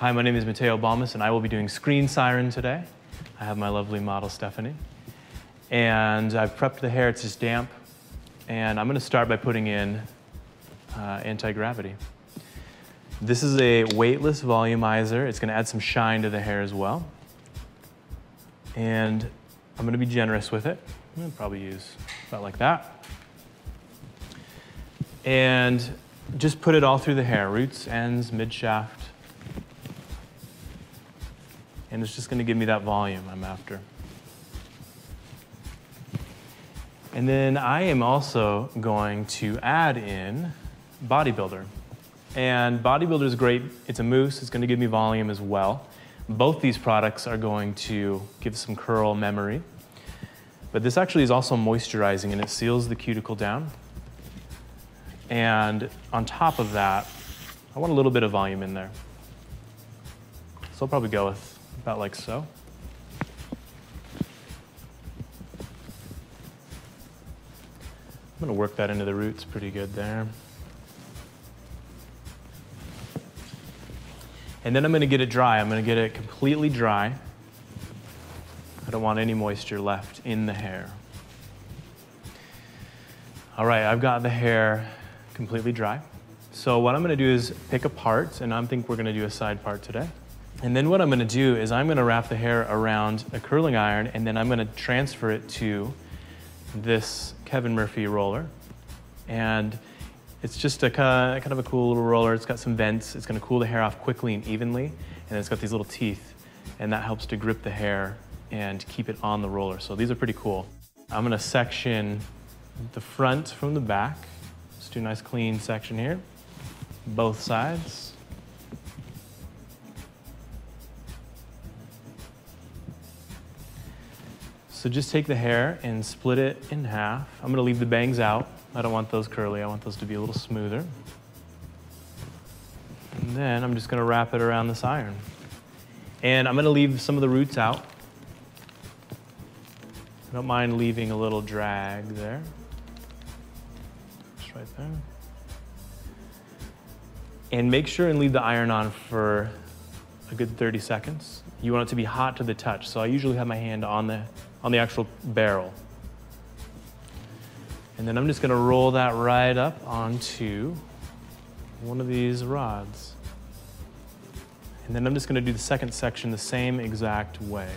Hi, my name is Mateo Balmes, and I will be doing screen Siren today. I have my lovely model, Stephanie. And I've prepped the hair, it's just damp. And I'm gonna start by putting in anti-gravity. This is a weightless volumizer. It's gonna add some shine to the hair as well. And I'm gonna be generous with it. I'm gonna probably use about like that. And just put it all through the hair, roots, ends, mid-shaft. And it's just gonna give me that volume I'm after. And then I am also going to add in Bodybuilder. And Bodybuilder is great. It's a mousse, it's gonna give me volume as well. Both these products are going to give some curl memory. But this actually is also moisturizing and it seals the cuticle down. And on top of that, I want a little bit of volume in there. So I'll probably go with about like so. I'm gonna work that into the roots pretty good there. And then I'm gonna get it dry. I'm gonna get it completely dry. I don't want any moisture left in the hair. All right, I've got the hair completely dry. So what I'm gonna do is pick a part, and I think we're gonna do a side part today. And then what I'm gonna do is I'm gonna wrap the hair around a curling iron, and then I'm gonna transfer it to this Kevin Murphy roller. And it's just a kind of a cool little roller. It's got some vents. It's gonna cool the hair off quickly and evenly. And it's got these little teeth, and that helps to grip the hair and keep it on the roller. So these are pretty cool. I'm gonna section the front from the back. Let's do a nice clean section here. Both sides. So just take the hair and split it in half. I'm gonna leave the bangs out. I don't want those curly, I want those to be a little smoother. And then I'm just gonna wrap it around this iron. And I'm gonna leave some of the roots out. I don't mind leaving a little drag there. Just right there. And make sure and leave the iron on for a good 30 seconds. You want it to be hot to the touch, so I usually have my hand on the actual barrel. And then I'm just gonna roll that right up onto one of these rods. And then I'm just gonna do the second section the same exact way.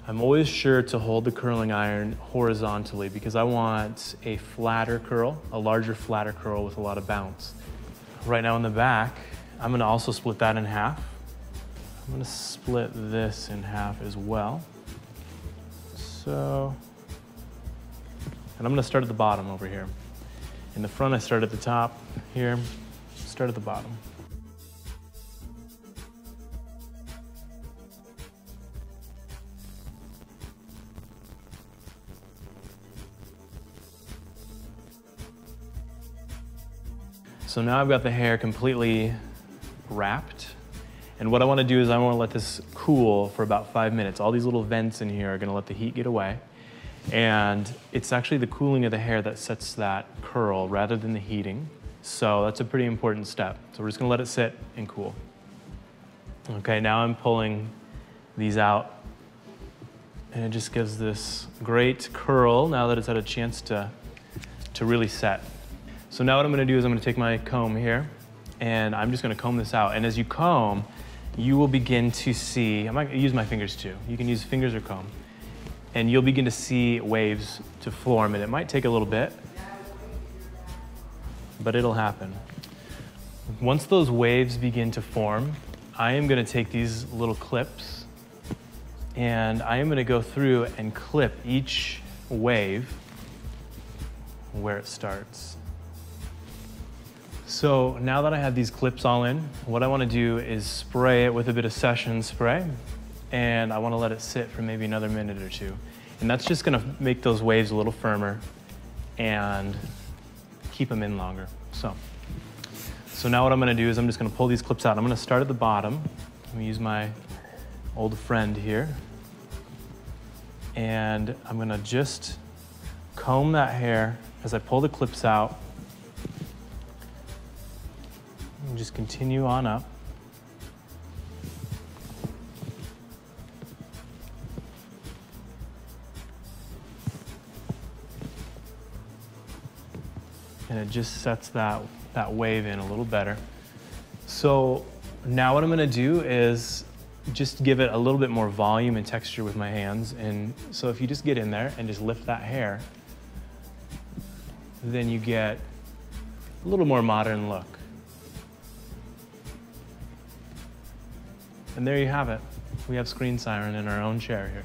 I'm always sure to hold the curling iron horizontally because I want a flatter curl, a larger, flatter curl with a lot of bounce. Right now in the back, I'm gonna also split that in half. I'm gonna split this in half as well. So, and I'm gonna start at the bottom over here. In the front, I start at the top. Here, start at the bottom. So now I've got the hair completely wrapped. And what I want to do is I want to let this cool for about 5 minutes. All these little vents in here are going to let the heat get away. And it's actually the cooling of the hair that sets that curl rather than the heating. So that's a pretty important step. So we're just going to let it sit and cool. Okay, now I'm pulling these out. And it just gives this great curl now that it's had a chance to really set. So now what I'm going to do is I'm going to take my comb here and I'm just going to comb this out. And as you comb, you will begin to see, I might use my fingers too. You can use fingers or comb. And you'll begin to see waves to form. And it might take a little bit, but it'll happen. Once those waves begin to form, I am going to take these little clips and I am going to go through and clip each wave where it starts. So now that I have these clips all in, what I want to do is spray it with a bit of session spray, and I want to let it sit for maybe another minute or two. And that's just going to make those waves a little firmer and keep them in longer. So now what I'm going to do is I'm just going to pull these clips out. I'm going to start at the bottom. I'm going to use my old friend here. And I'm going to just comb that hair as I pull the clips out. And just continue on up. and it just sets that wave in a little better. So now what I'm gonna do is just give it a little bit more volume and texture with my hands. And so if you just get in there and just lift that hair, then you get a little more modern look. And there you have it. We have Screen Siren in our own chair here.